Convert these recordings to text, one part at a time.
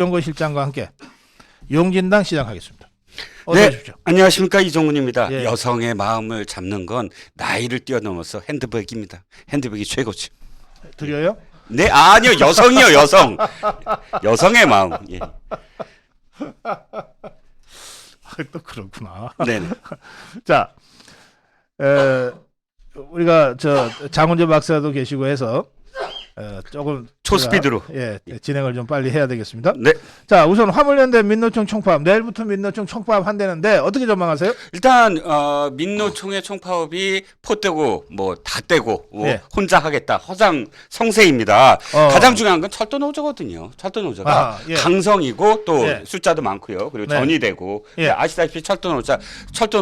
이종건 실장과 함께 용진당 시작하겠습니다. 어서 네, 오십시오. 안녕하십니까, 이종훈입니다. 예. 여성의 마음을 잡는 건 나이를 뛰어넘어서 핸드백입니다. 핸드백이 최고죠. 드려요? 네, 아니요, 여성이요, 여성. 여성의 마음. 예. 또 그렇구나. 네네. 자, 우리가 저 장훈재 박사도 계시고 해서 조금 초스피드로. 진행을 좀 빨리 해야 되겠습니다. 네. 자, 우선 화물연대 민노총 총파업 내일부터 민노총 총파업 한다는데 어떻게 전망하세요? 일단 민노총의 총파업이 포 떼고 뭐 다 떼고 예. 혼자 하겠다 허장 성세입니다. 어. 가장 중요한 건 철도 노조거든요. 철도 노조가 아, 예. 강성이고 또 예. 숫자도 많고요. 그리고 네. 전이 되고 예. 아시다시피 철도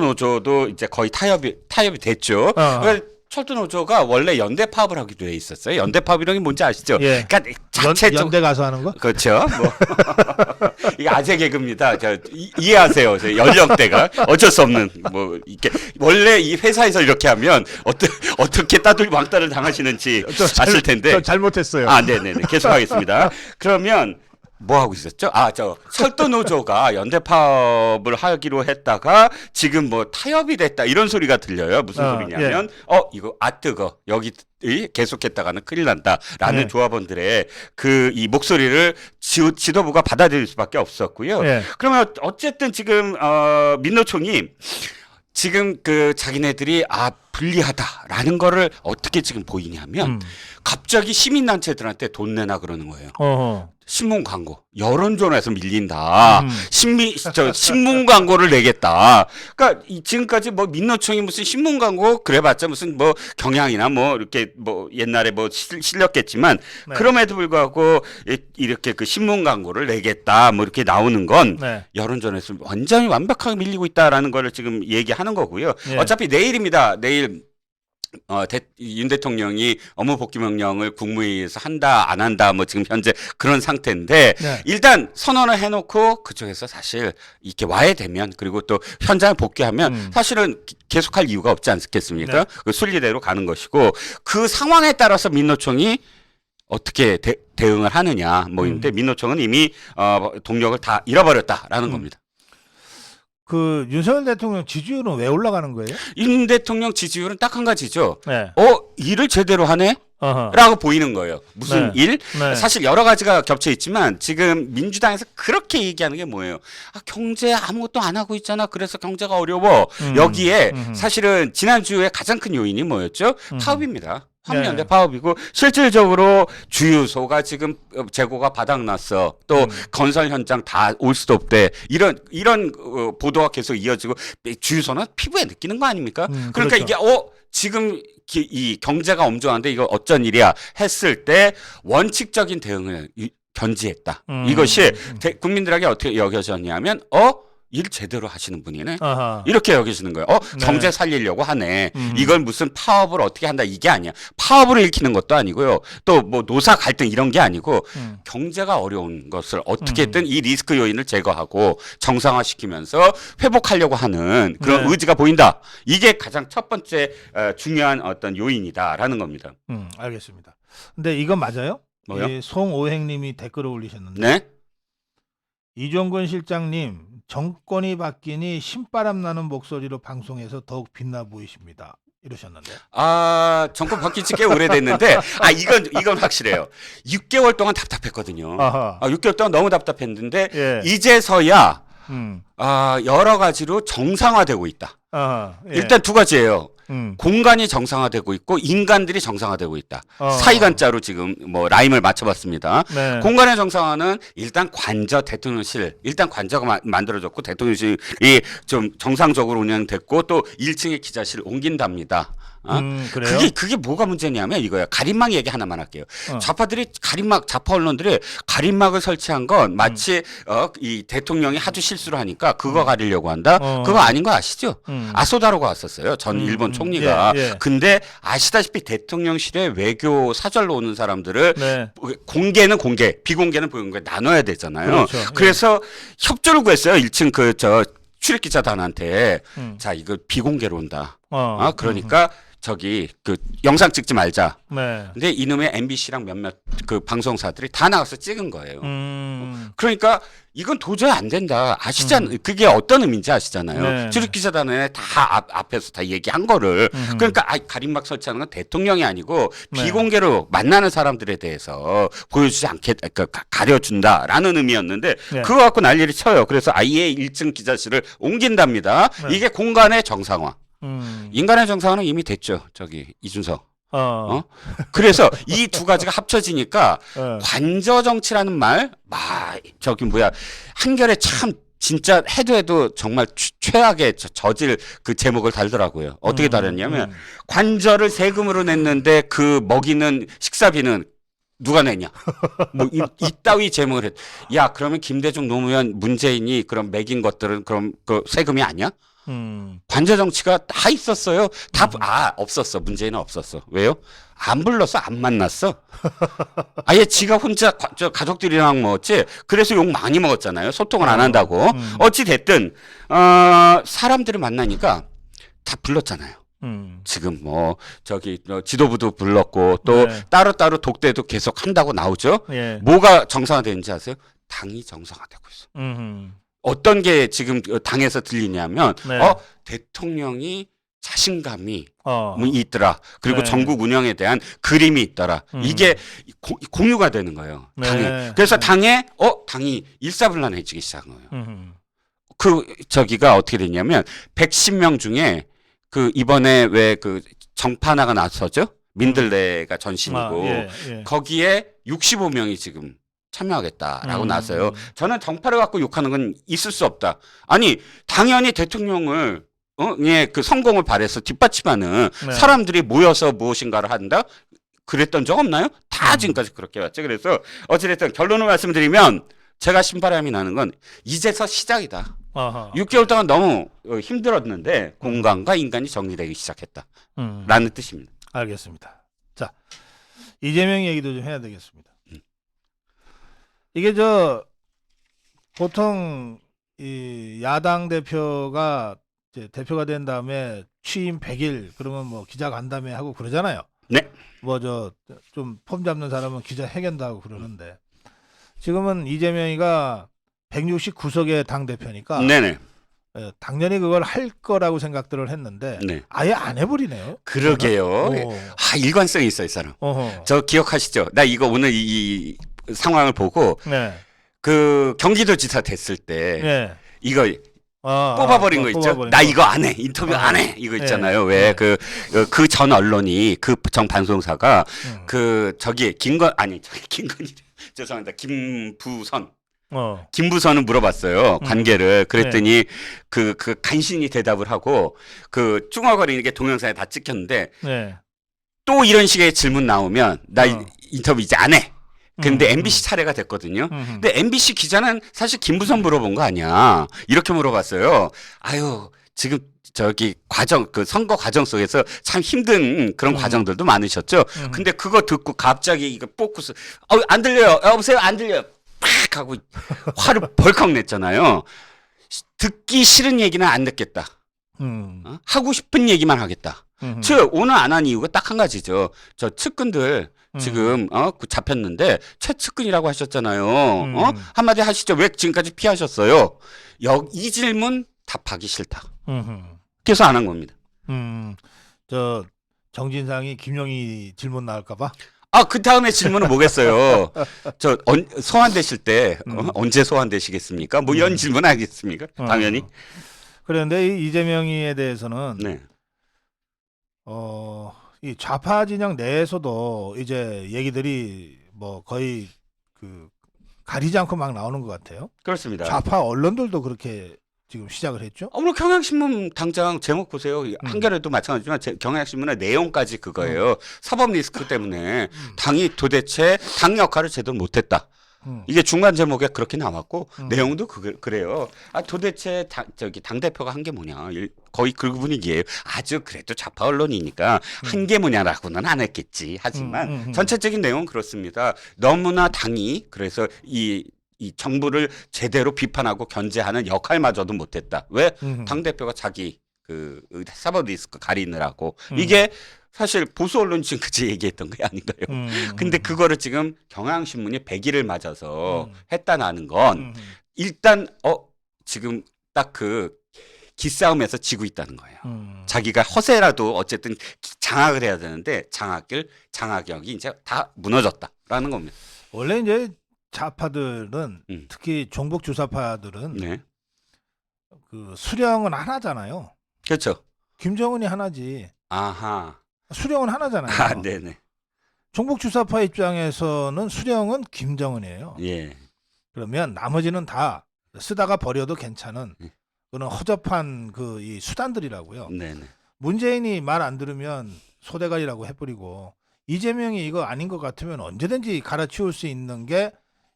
노조도 이제 거의 타협이 됐죠. 그러니까 철도 노조가 원래 연대 파업을 하기도 해 있었어요. 연대 파업이라는 게 뭔지 아시죠? 예. 그러니까 자체적 연대 가서 하는 거? 그렇죠. 뭐 이게 아재 개그입니다. 이해하세요. 연령대가 어쩔 수 없는 뭐 이렇게 원래 이 회사에서 이렇게 하면 어떻게 따돌이 왕따를 당하시는지 아실 텐데. 저 잘못했어요. 아, 네네네. 계속하겠습니다. 그러면 뭐 하고 있었죠? 철도 노조가 연대 파업을 하기로 했다가 지금 뭐 타협이 됐다 이런 소리가 들려요. 무슨 소리냐면 이거 뜨거 여기 계속했다가는 큰일 난다라는 조합원들의 이 목소리를 지도부가 받아들일 수밖에 없었고요. 그러면 어쨌든 지금 민노총이 지금 자기네들이 불리하다라는 거를 어떻게 지금 보이냐면 갑자기 시민단체들한테 돈 내나 그러는 거예요. 어허. 신문 광고, 여론조사에서 밀린다. 신문 광고를 내겠다. 그러니까 지금까지 뭐 민노총이 무슨 신문 광고 그래봤자 무슨 뭐 경향이나 뭐 이렇게 뭐 옛날에 뭐 실렸겠지만 네. 그럼에도 불구하고 이렇게 신문 광고를 내겠다 뭐 이렇게 나오는 건 네. 여론조사에서 완전히 완벽하게 밀리고 있다라는 거를 지금 얘기하는 거고요. 예. 어차피 내일입니다. 내일. 윤 대통령이 업무 복귀 명령을 국무회의에서 한다 안 한다 뭐 지금 현재 그런 상태인데 일단 선언을 해놓고 그쪽에서 사실 이렇게 와해되면 그리고 또 현장에 복귀하면 사실은 계속할 이유가 없지 않겠습니까? 그 순리대로 가는 것이고 그 상황에 따라서 민노총이 어떻게 대응을 하느냐 뭐 인데 민노총은 이미 동력을 다 잃어버렸다라는 겁니다. 윤석열 대통령 지지율은 왜 올라가는 거예요? 윤 대통령 지지율은 딱 한 가지죠. 네. 일을 제대로 하네? 어허. 라고 보이는 거예요. 무슨 일? 네. 사실 여러 가지가 겹쳐 있지만 지금 민주당에서 그렇게 얘기하는 게 뭐예요? 경제 아무것도 안 하고 있잖아. 그래서 경제가 어려워. 여기에 사실은 지난주에 가장 큰 요인이 뭐였죠? 파업입니다. 화물연대 파업이고 실질적으로 주유소가 지금 재고가 바닥났어. 또 건설 현장 다 올 수도 없대. 이런 보도가 계속 이어지고 주유소는 피부에 느끼는 거 아닙니까? 그러니까 그렇죠. 이게 지금 이 경제가 엄중한데 이거 어쩐 일이야 했을 때 원칙적인 대응을 견지했다. 이것이 국민들에게 어떻게 여겨졌냐면 일 제대로 하시는 분이네. 아하. 이렇게 여기시는 거예요. 경제 살리려고 하네. 이건 무슨 파업을 어떻게 한다 이게 아니야. 파업을 일으키는 것도 아니고요. 또 뭐 노사 갈등 이런 게 아니고 경제가 어려운 것을 어떻게든 이 리스크 요인을 제거하고 정상화시키면서 회복하려고 하는 그런 의지가 보인다. 이게 가장 첫 번째 중요한 어떤 요인이다라는 겁니다. 알겠습니다. 근데 이건 맞아요? 뭐요? 송오행님이 댓글을 올리셨는데 네? 이종건 실장님 정권이 바뀌니 신바람 나는 목소리로 방송에서 더욱 빛나 보이십니다. 이러셨는데. 정권 바뀐 지 꽤 오래됐는데, 이건 확실해요. 6개월 동안 답답했거든요. 6개월 동안 너무 답답했는데, 이제서야, 여러 가지로 정상화되고 있다. 일단 두 가지예요. 공간이 정상화되고 있고 인간들이 정상화되고 있다. 사이간자로 지금 뭐 라임을 맞춰봤습니다. 공간의 정상화는 일단 대통령실 일단 관저가 만들어졌고 대통령실이 좀 정상적으로 운영됐고 또 1층에 기자실 옮긴답니다. 그래요? 그게 뭐가 문제냐면 이거야. 가림막 얘기 하나만 할게요. 좌파 언론들이 가림막을 설치한 건 마치 이 대통령이 하도 실수를 하니까 그거 가리려고 한다. 그거 아닌 거 아시죠? 아소다로가 왔었어요. 전 일본 총리가. 근데 아시다시피 대통령실에 외교 사절로 오는 사람들을 공개는 공개, 비공개는 비공개 나눠야 되잖아요. 그렇죠. 그래서 협조를 구했어요. 1층 출입 기자단한테 자 이거 비공개로 온다. 그러니까 저기 그 영상 찍지 말자. 네. 근데 이놈의 MBC랑 몇몇 그 방송사들이 다 나와서 찍은 거예요. 그러니까 이건 도저히 안 된다. 아시잖아요. 그게 어떤 의미인지 아시잖아요. 네. 주립기자단에 다 앞에서 다 얘기한 거를. 그러니까 가림막 설치하는 건 대통령이 아니고 네. 비공개로 만나는 사람들에 대해서 보여주지 않게 그러니까 가려준다라는 의미였는데 네. 그거 갖고 난리를 쳐요. 그래서 아예 1층 기자실을 옮긴답니다. 네. 이게 공간의 정상화. 음. 인간의 정상화는 이미 됐죠. 저기 이준석. 어. 그래서 이 두 가지가 합쳐지니까 어. 관저 정치라는 말, 저기 뭐야 한결에 참 진짜 해도 정말 최악의 저질 그 제목을 달더라고요. 어떻게 달았냐면 관저를 세금으로 냈는데 그 먹이는 식사비는 누가 내냐? 뭐 이따위 제목을 했. 야 그러면 김대중 노무현 문재인이 그럼 먹인 것들은 그럼 그 세금이 아니야? 관저 정치가 다 있었어요. 없었어. 문재인은 없었어. 왜요? 안 불렀어. 안 만났어. 아예 지가 혼자 저 가족들이랑 먹었지. 그래서 욕 많이 먹었잖아요. 소통을 안 한다고. 어찌 됐든 사람들을 만나니까 다 불렀잖아요. 지금 뭐 저기 지도부도 불렀고 또 네. 따로따로 독대도 계속 한다고 나오죠. 예. 뭐가 정상화되는지 아세요? 당이 정상화되고 있어. 어떤 게 지금 당에서 들리냐면 네. 대통령이 자신감이 어. 있더라. 그리고 네. 전국 운영에 대한 그림이 있더라. 이게 공유가 되는 거예요. 네. 당에. 그래서 당이 일사불란해지기 시작한 거예요. 그 저기가 어떻게 됐냐면 110명 중에 그 이번에 왜 그 정파나가 나서죠? 민들레가 전신이고 예, 예. 거기에 65명이 지금 참여하겠다라고 나서요. 저는 정파를 갖고 욕하는 건 있을 수 없다. 아니 당연히 대통령을 그 성공을 바래서 뒷받침하는 네. 사람들이 모여서 무엇인가를 한다. 그랬던 적 없나요? 다 지금까지 그렇게 왔죠. 그래서 어찌됐든 결론을 말씀드리면 제가 신바람이 나는 건 이제서 시작이다. 아하. 6개월 동안 너무 힘들었는데 공간과 인간이 정리되기 시작했다라는 뜻입니다. 알겠습니다. 자, 이재명 얘기도 좀 해야 되겠습니다. 이게 저 보통 이 야당 대표가 이제 대표가 된 다음에 취임 100일 그러면 뭐 기자간담회 하고 그러잖아요. 네. 뭐 저 좀 폼 잡는 사람은 기자회견도 하고 그러는데 지금은 이재명이가 169석의 당 대표니까 네네. 당연히 그걸 할 거라고 생각들을 했는데 네. 아예 안 해버리네요. 그러게요. 오. 일관성이 있어 이 사람. 어허. 저 기억하시죠? 나 이거 오늘 이 상황을 보고 네. 그 경기도지사 됐을 때 네. 이거 뽑아버린 거 있죠? 뽑아버린 나 거. 이거 안 해. 인터뷰 안 해. 이거 있잖아요. 네. 왜 그 전 언론이 그 전 방송사가 그 저기 김건희 죄송합니다. 김부선은 물어봤어요. 관계를. 그랬더니 그 간신히 대답을 하고 그 쭝얼거리는 게 동영상에 다 찍혔는데 네. 또 이런 식의 질문 나오면 나 인터뷰 이제 안 해. 근데 MBC 차례가 됐거든요. 근데 MBC 기자는 사실 김부선 물어본 거 아니야. 이렇게 물어봤어요. 아유, 지금 저기 그 선거 과정 속에서 참 힘든 그런 과정들도 많으셨죠. 근데 그거 듣고 갑자기 이거 포커스, 안 들려요. 여보세요? 안 들려요. 팍 하고 화를 벌컥 냈잖아요. 듣기 싫은 얘기는 안 듣겠다. 하고 싶은 얘기만 하겠다. 즉 오늘 안 한 이유가 딱 한 가지죠. 저 측근들 지금 잡혔는데 최측근이라고 하셨잖아요. 한마디 하시죠. 왜 지금까지 피하셨어요? 이 질문 답하기 싫다. 그래서 안 한 겁니다. 저 정진상이 김용희 질문 나올까봐. 그 다음에 질문은 뭐겠어요? 저 소환되실 때 언제 소환되시겠습니까? 뭐 이런 질문 하겠습니까? 당연히. 그런데 이 이재명이에 대해서는 네. 이 좌파 진영 내에서도 이제 얘기들이 뭐 거의 그 가리지 않고 막 나오는 것 같아요. 그렇습니다. 좌파 언론들도 그렇게 지금 시작을 했죠. 오늘 경향신문 당장 제목 보세요. 한겨레도 마찬가지지만 경향신문의 내용까지 그거예요. 사법 리스크 때문에 당이 도대체 당 역할을 제대로 못했다. 이게 중간 제목에 그렇게 나왔고 내용도 그래요. 도대체 당 대표가 한 게 뭐냐? 거의 그 분위기예요. 아주 그래도 좌파 언론이니까 한 게 뭐냐라고는 안 했겠지. 하지만 전체적인 내용은 그렇습니다. 너무나 당이 그래서 이 정부를 제대로 비판하고 견제하는 역할마저도 못했다. 왜? 당대표가 자기 그 사법 리스크 가리느라고 음. 이게 사실 보수 언론 지금까지 얘기했던 게 아닌가요? 근데 그거를 지금 경향신문이 100일을 맞아서 했다는 건 일단 지금 딱 그 기싸움에서 지고 있다는 거예요. 자기가 허세라도 어쨌든 장악을 해야 되는데 장악력이 이제 다 무너졌다라는 겁니다. 원래 이제 좌파들은 음. 특히 종북 주사파들은 네, 그 수령은 하나잖아요. 그렇죠. 김정은이 하나지. 아하, 수령은 하나잖아요. 아, 네네, 종북 주사파 입장에서는 수령은 김정은이에요. 예, 그러면 나머지는 다 쓰다가 버려도 괜찮은 음. 그런 허접한 그 이 수단들이라고요. 네네, 문재인이 말 안 들으면 소대가리라고 해버리고 이재명이 이거 아닌 것 같으면 언제든지 갈아치울 수 있는 게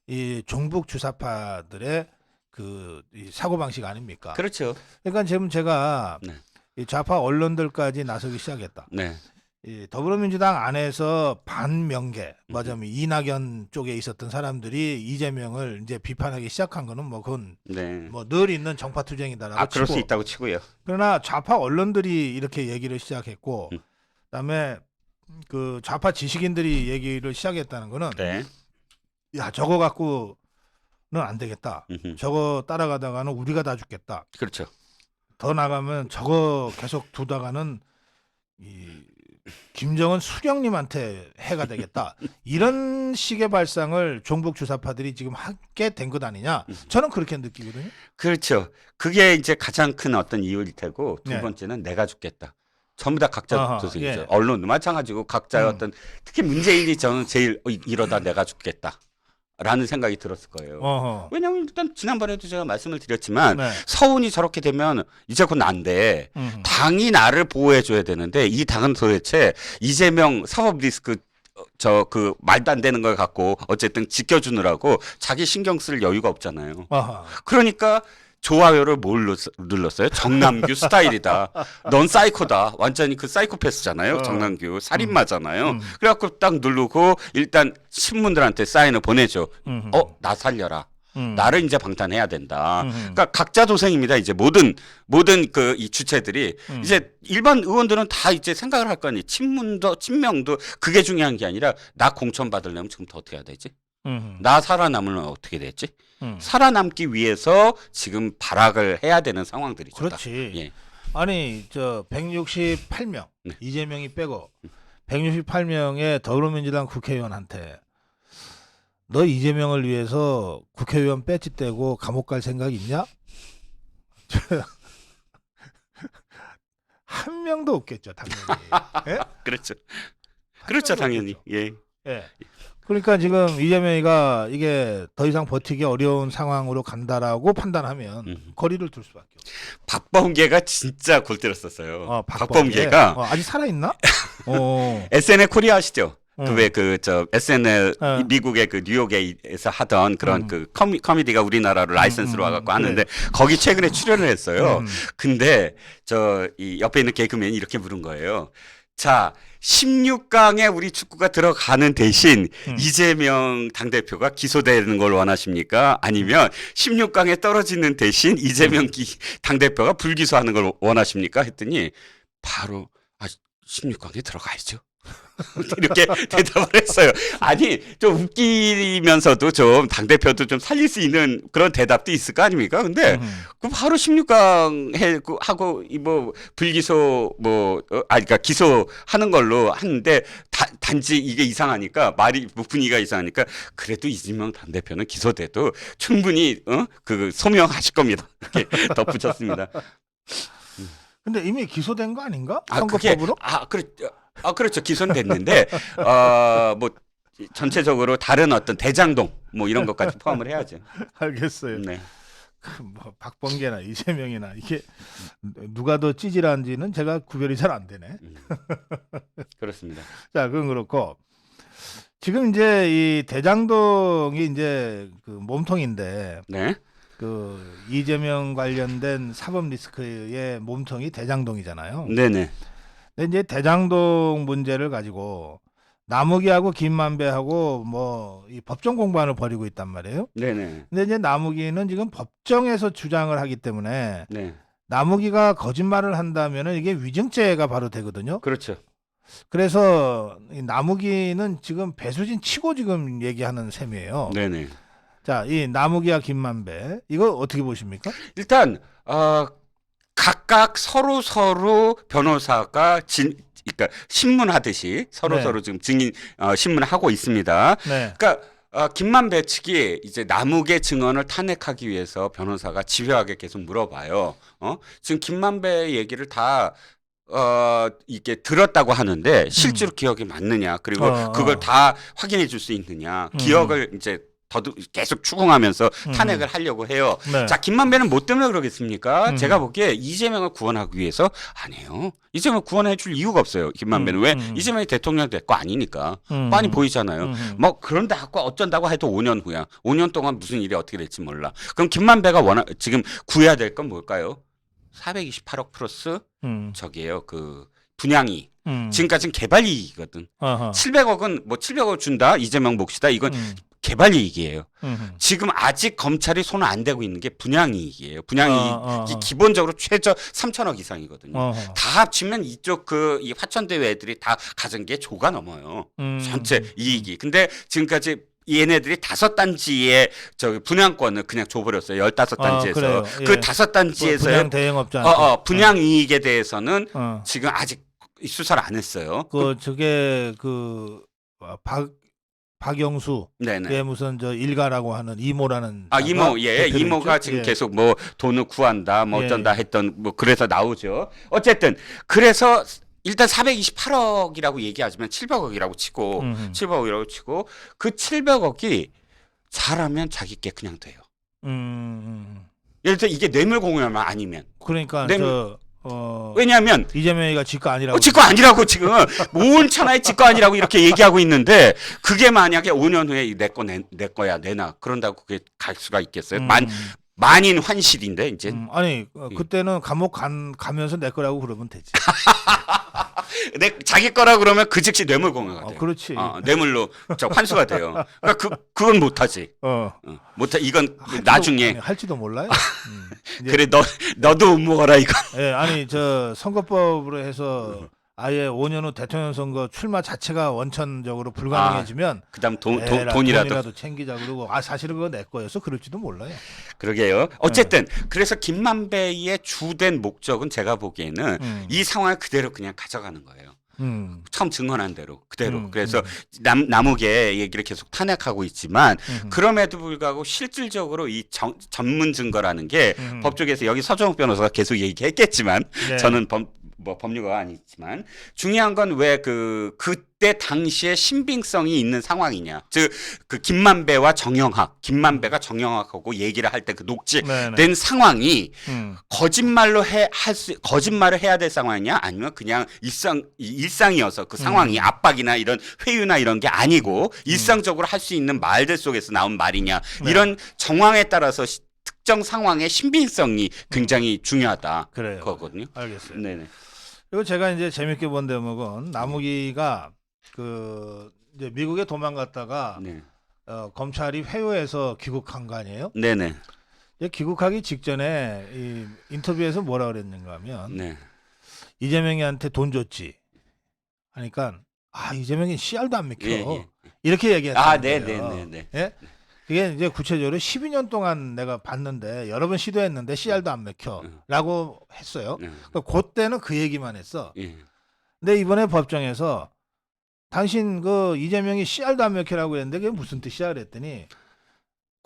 이 종북 주사파들의 그 이 사고방식 아닙니까? 그렇죠. 그러니까 지금 제가 네. 이 좌파 언론들까지 나서기 시작했다. 네, 이 더불어민주당 안에서 반명계, 뭐냐면 이낙연 쪽에 있었던 사람들이 이재명을 이제 비판하기 시작한 거는 뭐 그건 네. 뭐 늘 있는 정파 투쟁이다라고 아, 그럴 수 치고, 있다고 치고요. 그러나 좌파 언론들이 이렇게 얘기를 시작했고, 그다음에 그 좌파 지식인들이 얘기를 시작했다는 거는 네. 야 저거 갖고는 안 되겠다. 저거 따라가다가는 우리가 다 죽겠다. 그렇죠. 더 나가면 저거 계속 두다가는 이 김정은 수령님한테 해가 되겠다. 이런 식의 발상을 종북 주사파들이 지금 하게 된 것 아니냐? 저는 그렇게 느끼거든요. 그렇죠. 그게 이제 가장 큰 어떤 이유일 테고 두 네. 번째는 내가 죽겠다. 전부 다 각자 아하, 도생이죠. 예. 언론도 마찬가지고 각자의 어떤 특히 문재인이 저는 제일 이러다 내가 죽겠다라는 생각이 들었을 거예요. 어허. 왜냐하면 일단 지난번에도 제가 말씀을 드렸지만 네. 서운이 저렇게 되면 이제 곧 난데 당이 나를 보호해 줘야 되는데 이 당은 도대체 이재명 사법 리스크 그 말도 안 되는 걸 갖고 어쨌든 지켜주느라고 자기 신경 쓸 여유가 없잖아요. 아하. 그러니까 좋아요를 뭘 눌렀어요? 정남규 스타일이다. 넌 사이코다. 완전히 그 사이코패스잖아요. 정남규 살인마잖아요. 그래갖고 딱 누르고 일단 신문들한테 사인을 보내줘. 나 살려라. 나를 이제 방탄해야 된다. 그러니까 각자 도생입니다. 이제 모든 그 이 주체들이 이제 일반 의원들은 다 이제 생각을 할 거 아니에요. 친명도 그게 중요한 게 아니라 나 공천 받으려면 지금부터 어떻게 해야 되지? 나 살아남으면 어떻게 되지? 살아남기 위해서 지금 발악을 해야 되는 상황들이죠. 그렇지. 예. 아니 저 168명 네. 이재명이 빼고 168명의 더불어민주당 국회의원한테 너 이재명을 위해서 국회의원 배지 떼고 감옥 갈 생각 있냐? 한 명도 없겠죠, 당연히. 예? 그렇죠. 한 그렇죠, 명도 당연히. 없겠죠. 예. 예. 그러니까 지금 이재명이가 이게 더 이상 버티기 어려운 상황으로 간다라고 판단하면 거리를 둘 수밖에 없어요. 박범계가 진짜 골 때렸었어요. 박범계. 박범계가 아직 살아 있나? SNL 코리아 아시죠? 그 왜 그 저 SNL 어. 미국의 그 뉴욕에서 하던 그런 그 코미디가 우리나라로 라이센스로 와갖고 하는데 거기 최근에 출연을 했어요. 근데 저 이 옆에 있는 개그맨이 이렇게 물은 거예요. 자, 16강에 우리 축구가 들어가는 대신 이재명 당대표가 기소되는 걸 원하십니까? 아니면 16강에 떨어지는 대신 이재명 당대표가 불기소하는 걸 원하십니까? 했더니 바로 16강에 들어가야죠. 이렇게 대답을 했어요. 아니 좀 웃기면서도 좀 당대표도 좀 살릴 수 있는 그런 대답도 있을 거 아닙니까? 근데 그 바로 16강 하고 뭐 불기소 그러니까 기소하는 걸로 하는데 단지 이게 이상하니까 말이 분위기가 이상하니까 그래도 이재명 당대표는 기소돼도 충분히 그 소명하실 겁니다. 이렇게 덧붙였습니다. 근데 이미 기소된 거 아닌가? 그게 선거법으로? 그렇죠. 기소는 됐는데 뭐 전체적으로 다른 어떤 대장동 뭐 이런 것까지 포함을 해야죠. 알겠어요. 네. 뭐 박범계나 이재명이나 이게 누가 더 찌질한지는 제가 구별이 잘 안 되네. 그렇습니다. 자, 그건 그렇고 지금 이제 이 대장동이 이제 그 몸통인데 네. 그 이재명 관련된 사법 리스크의 몸통이 대장동이잖아요. 네네. 근데 이제 대장동 문제를 가지고 남욱이하고 김만배하고 뭐 이 법정 공방을 벌이고 있단 말이에요. 네네. 근데 이제 남욱이는 지금 법정에서 주장을 하기 때문에 네. 나무기가 거짓말을 한다면은 이게 위증죄가 바로 되거든요. 그렇죠. 그래서 이 나무기는 지금 배수진 치고 지금 얘기하는 셈이에요. 네네. 자, 이 나무기와 김만배 이거 어떻게 보십니까? 일단 각각 서로 변호사가 그러니까 신문하듯이 서로 네. 지금 증인 신문하고 있습니다. 네. 그러니까 김만배 측이 이제 남욱의 증언을 탄핵하기 위해서 변호사가 집요하게 계속 물어봐요. 지금 김만배 얘기를 다 이게 들었다고 하는데 실제로 기억이 맞느냐, 그리고 그걸 다 확인해 줄 수 있느냐, 기억을 이제 계속 추궁하면서 탄핵을 하려고 해요. 네. 자, 김만배는 뭐 때문에 그러겠습니까? 음. 제가 보기에 이재명을 구원하기 위해서 아니에요. 이재명을 구원해 줄 이유가 없어요. 김만배는 왜? 이재명이 대통령 될 거 아니니까. 뻔히 보이잖아요. 뭐 그런다고 어쩐다고 해도 5년 후야. 5년 동안 무슨 일이 어떻게 될지 몰라. 그럼 김만배가 지금 구해야 될 건 뭘까요? 428억 플러스 저기에요. 그 분양이. 지금까지는 개발 이익이거든. 700억은 뭐 700억 준다. 이재명 몫이다. 이건 개발 이익이에요. 지금 아직 검찰이 손을 안 대고 있는 게 분양 이익이에요. 분양 이익이 기본적으로 최저 3천억 이상이거든요. 다 합치면 이쪽 이 화천대유 애들이 다 가진 게 조가 넘어요. 전체 이익이. 근데 지금까지 얘네들이 5단지의 분양권을 그냥 줘버렸어요. 15단지에서. 예. 그 5단지에서의 분양 대행업자한테. 분양 이익에 대해서는 지금 아직 수사를 안 했어요. 저게 박영수 네네. 예, 무슨 일가라고 하는 이모라는 이모, 예, 대표로 이모가 있죠? 지금 예. 계속 뭐 돈을 구한다, 뭐 예. 어쩐다 했던 뭐 그래서 나오죠. 어쨌든 그래서 일단 428억이라고 얘기하지만 700억이라고 치고 700억이라고 치고 그 700억이 잘하면 자기 게 그냥 돼요. 예를 들어 이게 뇌물공여만 아니면. 그러니까 왜냐하면 이재명이가 지거 아니라고. 지거 아니라고 지금 온 천하의 지거 아니라고 이렇게 얘기하고 있는데 그게 만약에 5년 후에 내 거야 내놔 그런다고 그게 갈 수가 있겠어요? 만인 환실인데 이제. 아니 그때는 감옥 가면서 내 거라고 그러면 되지. 자기 거라 그러면 그 즉시 뇌물공여가 돼요. 그렇지. 뇌물로 환수가 돼요. 그러니까 그건 못하지. 못하. 이건 나중에 할지도 몰라요. 그래 너도 먹어라 이거. 예, 아니 선거법으로 해서 아예 5년 후 대통령 선거 출마 자체가 원천적으로 불가능해지면 그다음 돈이라도 챙기자 그러고 사실은 그거 내 거였어 그럴지도 몰라요. 그러게요. 어쨌든 그래서 김만배의 주된 목적은 제가 보기에는 이 상황을 그대로 그냥 가져가는 거예요. 처음 증언한 대로 그대로. 그래서 남욱의 얘기를 계속 탄핵하고 있지만 그럼에도 불구하고 실질적으로 이 전문 증거라는 게 법조계에서 여기 서정욱 변호사가 계속 얘기했겠지만 네. 저는 법률가가 아니지만 중요한 건 왜 그때 당시에 신빙성이 있는 상황이냐. 즉 그 김만배가 정영학하고 얘기를 할 때 그 녹취된 상황이 거짓말을 해야 될 상황이냐 아니면 그냥 일상이어서 그 상황이 압박이나 이런 회유나 이런 게 아니고 일상적으로 할 수 있는 말들 속에서 나온 말이냐. 이런 정황에 따라서 특정 상황의 신빙성이 굉장히 중요하다. 그래요. 거거든요. 알겠어요. 네네. 그리고 제가 이제 재밌게 본 대목은 나무기가 이제 미국에 도망갔다가 네. 검찰이 회유해서 귀국한 거 아니에요? 네네. 귀국하기 직전에 이 인터뷰에서 뭐라 그랬는가 하면 네. 이재명이한테 돈 줬지. 하니까 이재명이 씨알도 안 먹혀. 예. 이렇게 얘기했어요. 네네네. 예? 그게 이제 구체적으로 12년 동안 내가 봤는데 여러 번 시도했는데 씨알도 안 먹혀라고 했어요. 그때는 그 얘기만 했어. 예. 근데 이번에 법정에서 당신 이재명이 씨알도 안 먹혀라고 했는데 그게 무슨 뜻이야 그랬더니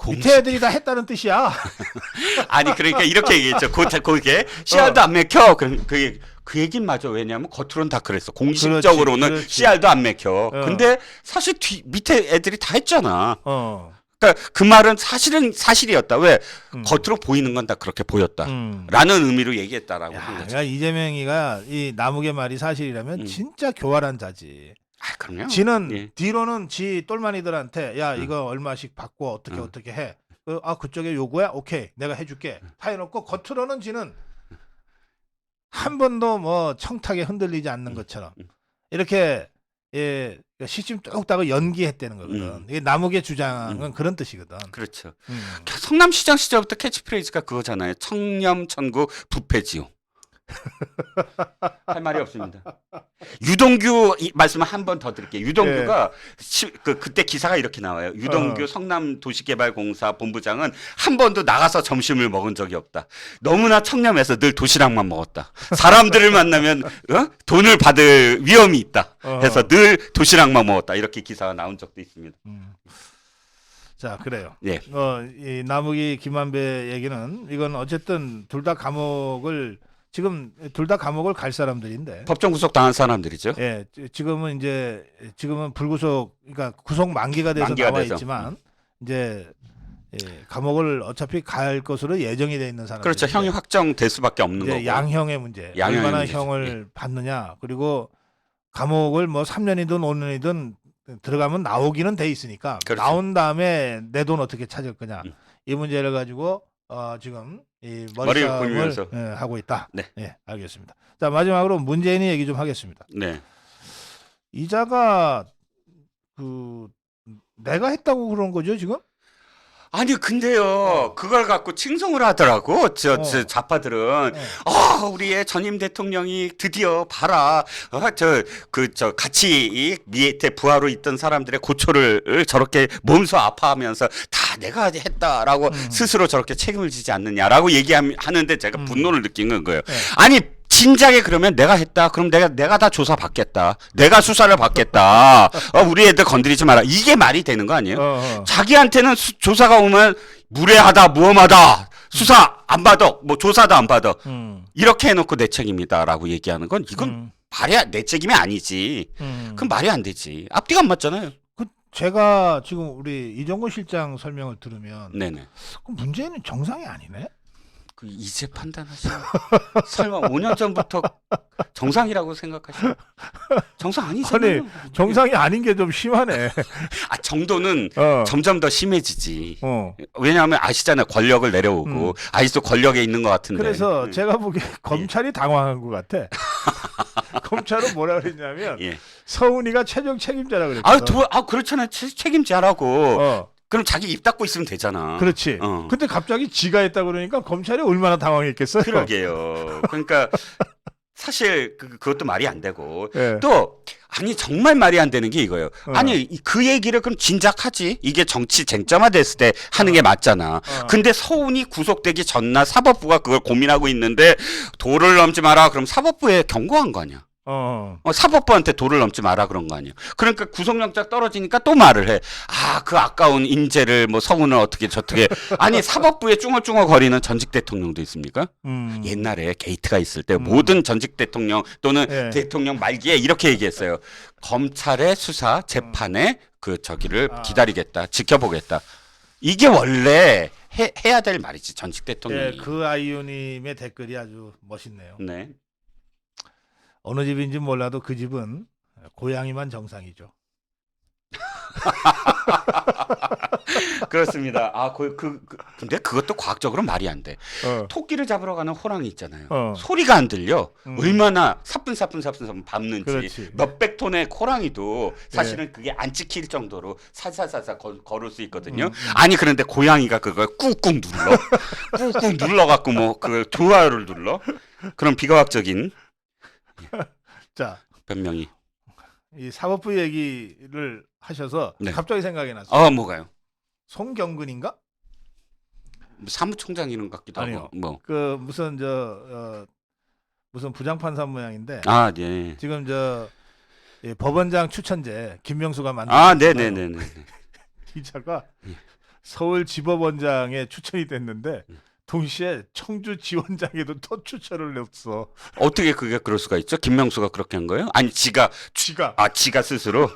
밑에 애들이 다 했다는 뜻이야. 아니 그러니까 이렇게 얘기했죠. 그게 씨알도 안 먹혀. 그 얘긴 맞아. 왜냐하면 겉으로는 다 그랬어. 공식적으로는 그렇지. 씨알도 안 먹혀. 근데 사실 밑에 애들이 다 했잖아. 그러니까 그 말은 사실은 사실이었다. 왜? 겉으로 보이는 건 다 그렇게 보였다. 라는 의미로 얘기했다라고 한 거죠. 그러니까 이재명이가 이 남욱의 말이 사실이라면 진짜 교활한 자지. 그럼요. 지는 뒤로는 지 똘마니들한테 야 이거 얼마씩 받고 어떻게 해. 그쪽에 요구야? 오케이 내가 해줄게. 다 해놓고 겉으로는 지는 한 번도 뭐 청탁에 흔들리지 않는 것처럼 이렇게 시침 뚝 따고 연기했다는 거거든. 이게 남욱의 주장은 그런 뜻이거든. 그렇죠. 음. 성남시장 시절부터 캐치프레이즈가 그거잖아요. 청렴천구 부패지요. 할 말이 없습니다. 유동규 말씀을 한 번 더 드릴게요. 유동규가 그때 기사가 이렇게 나와요. 유동규 성남도시개발공사 본부장은 한 번도 나가서 점심을 먹은 적이 없다. 너무나 청렴해서 늘 도시락만 먹었다. 사람들을 만나면 돈을 받을 위험이 있다. 해서 늘 도시락만 먹었다. 이렇게 기사가 나온 적도 있습니다. 자, 그래요. 예. 이 남욱이 김만배 얘기는 이건 어쨌든 둘 다 감옥을 지금 둘 다 감옥을 갈 사람들인데. 법정 구속 당한 사람들이죠. 예, 지금은 불구속, 그러니까 구속 만기가 돼서 나와 되죠. 있지만 이제 감옥을 어차피 갈 것으로 예정이 돼 있는 사람들. 그렇죠. 형이 확정될 수밖에 없는 거고. 양형의 문제. 양형의 얼마나 문제죠. 형을 받느냐. 그리고 감옥을 뭐 3년이든 5년이든 들어가면 나오기는 돼 있으니까 그렇죠. 나온 다음에 내 돈 어떻게 찾을 거냐. 이 문제를 가지고 지금 이 머리를 머리싸움을 굴리면서 하고 있다. 네. 예, 알겠습니다. 자, 마지막으로 문재인이 얘기 좀 하겠습니다. 네. 이자가 내가 했다고 그런 거죠 지금? 아니 근데요 그걸 갖고 칭송을 하더라고 저 좌파들은 우리의 전임 대통령이 드디어 봐라 저 같이 밑에 부하로 있던 사람들의 고초를 저렇게 몸소 아파하면서 다 내가 했다라고 스스로 저렇게 책임을 지지 않느냐라고 얘기하는데 제가 분노를 느낀 거예요. 아니 진작에 그러면 내가 했다. 그럼 내가 다 조사 받겠다. 내가 수사를 받겠다. 우리 애들 건드리지 마라. 이게 말이 되는 거 아니에요? 자기한테는 조사가 오면 무례하다, 무엄하다. 수사 안 받아. 뭐 조사도 안 받아. 이렇게 해놓고 내 책임이다라고 얘기하는 건 이건 내 책임이 아니지. 그럼 말이 안 되지. 앞뒤가 안 맞잖아요. 제가 지금 우리 이정권 실장 설명을 들으면 네네. 그럼 문재인은 정상이 아니네? 이제 판단하시나? 설마 5년 전부터 정상이라고 생각하시나? 정상 아니잖아요. 아니 정상이 아닌 게 좀 심하네. 정도는 점점 더 심해지지. 왜냐하면 아시잖아요. 권력을 내려오고 아직도 권력에 있는 것 같은데. 그래서 제가 보기에 검찰이 당황한 것 같아. 검찰은 뭐라 그랬냐면 서훈이가 최종 책임자라 그랬거든. 그렇잖아요. 책임자라고. 그럼 자기 입 닫고 있으면 되잖아. 그렇지. 근데 갑자기 지가 했다 그러니까 검찰이 얼마나 당황했겠어요. 그러게요. 그러니까 사실 그것도 말이 안 되고 또 아니 정말 말이 안 되는 게 이거예요. 아니 그 얘기를 그럼 진작하지. 이게 정치 쟁점화 됐을 때 하는 게 맞잖아. 근데 서훈이 구속되기 전날 사법부가 그걸 고민하고 있는데 도를 넘지 마라. 그럼 사법부에 경고한 거 아니야. 사법부한테 도를 넘지 마라 그런 거 아니에요. 그러니까 구속영장 떨어지니까 또 말을 해. 그 아까운 인재를 뭐 서훈을 어떻게 저떻게. 아니 사법부에 쭝얼쭝얼 거리는 전직 대통령도 있습니까? 옛날에 게이트가 있을 때 모든 전직 대통령 또는 대통령 말기에 이렇게 얘기했어요. 검찰의 수사 재판에 저기를 기다리겠다. 지켜보겠다. 이게 원래 해야 될 말이지 전직 대통령이. 그 아이유님의 댓글이 아주 멋있네요. 네. 어느 집인지 몰라도 그 집은 고양이만 정상이죠. 그렇습니다. 근데 그것도 과학적으로 말이 안 돼. 토끼를 잡으러 가는 호랑이 있잖아요. 소리가 안 들려. 얼마나 사뿐사뿐 밟는지. 그렇지. 몇백 ton의 호랑이도 사실은 그게 안 찍힐 정도로 살살살살 걸을 수 있거든요. 아니 그런데 고양이가 그걸 꾹꾹 눌러. 꾹꾹 눌러갖고 뭐 그걸 좋아요를 눌러. 그런 비과학적인 자, 변명이. 이 사법부 얘기를 하셔서 갑자기 생각이 났어요. 뭐가요? 송경근인가? 사무총장 이름 같기도 아니요. 하고. 그 무슨 무슨 부장판사 모양인데. 네. 지금 법원장 추천제 김명수가 만든. 네네네네. 기자가 서울지법원장에 추천이 됐는데. 동시에 청주지원장에도 또 추천을 냈어. 어떻게 그게 그럴 수가 있죠? 김명수가 그렇게 한 거예요? 아니 지가 스스로.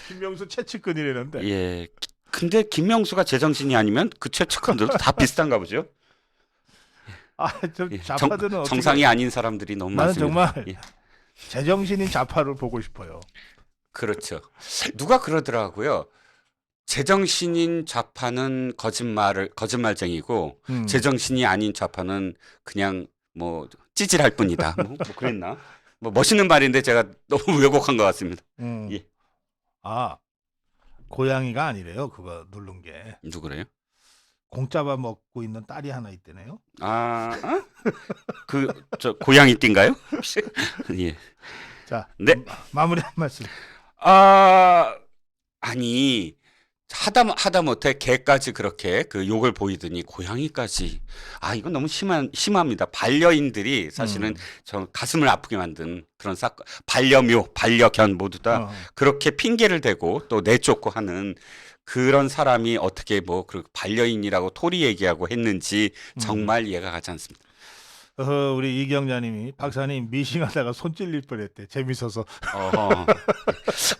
김명수 최측근이라는데. 예. 근데 김명수가 제정신이 아니면 그 최측근들도 다 비슷한가 보죠? 좀 좌파들은 정상이 아닌 사람들이 너무 나는 많습니다. 정말 제정신인 좌파를 보고 싶어요. 그렇죠. 누가 그러더라고요. 제정신인 좌파는 거짓말쟁이고 제정신이 아닌 좌파는 그냥 뭐 찌질할 뿐이다. 뭐 그랬나? 뭐 멋있는 말인데 제가 너무 왜곡한 것 같습니다. 예. 아, 고양이가 아니래요. 그거 누른 게. 누구래요? 공짜밥 먹고 있는 딸이 하나 있대네요. 아, 그 저 고양이띠인가요? 혹시? 예. 자, 네. 마무리 한 말씀. 아니 하다 못해 개까지 그렇게 그 욕을 보이더니 고양이까지 이건 너무 심합니다. 반려인들이 사실은 저 가슴을 아프게 만든 그런 사건, 반려묘, 반려견 모두 다 그렇게 핑계를 대고 또 내쫓고 하는 그런 사람이 어떻게 뭐 그 반려인이라고 토리 얘기하고 했는지 정말 이해가 가지 않습니다. 우리 이경자님이 박사님 미싱하다가 손 찔릴 뻔했대. 재밌어서.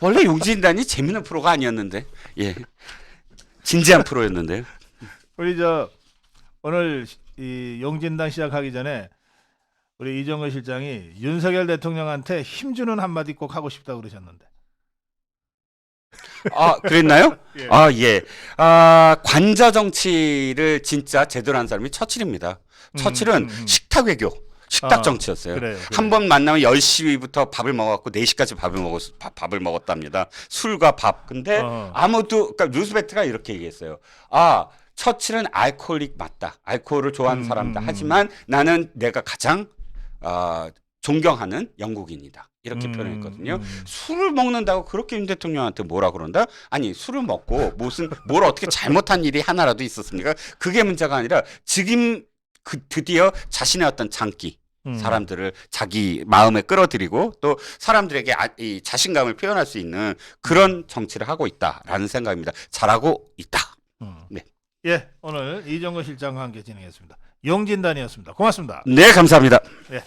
원래 용진단이 재밌는 프로가 아니었는데, 예, 진지한 프로였는데요. 우리 오늘 이 용진단 시작하기 전에 우리 이정근 실장이 윤석열 대통령한테 힘주는 한마디 꼭 하고 싶다고 그러셨는데. 그랬나요? 예. 예. 관저 정치를 진짜 제대로 한 사람이 처칠입니다. 처칠은 식탁 외교, 식탁 정치였어요. 그래요. 한 번 만나면 10시부터 밥을 먹었고 4시까지 밥을 먹었답니다. 술과 밥. 근데 그러니까 루스벨트가 이렇게 얘기했어요. 처칠은 알코올릭 맞다. 알코올을 좋아하는 사람이다. 하지만 나는 내가 가장 존경하는 영국인이다. 이렇게 표현했거든요. 술을 먹는다고 그렇게 윤 대통령한테 뭐라 그런다? 아니, 술을 먹고 뭘 어떻게 잘못한 일이 하나라도 있었습니까? 그게 문제가 아니라 지금 드디어 자신의 어떤 장기, 사람들을 자기 마음에 끌어들이고 또 사람들에게 이 자신감을 표현할 수 있는 그런 정치를 하고 있다라는 생각입니다. 잘하고 있다. 네. 예, 오늘 이정근 실장과 함께 진행했습니다. 용진단이었습니다. 고맙습니다. 네, 감사합니다. 예.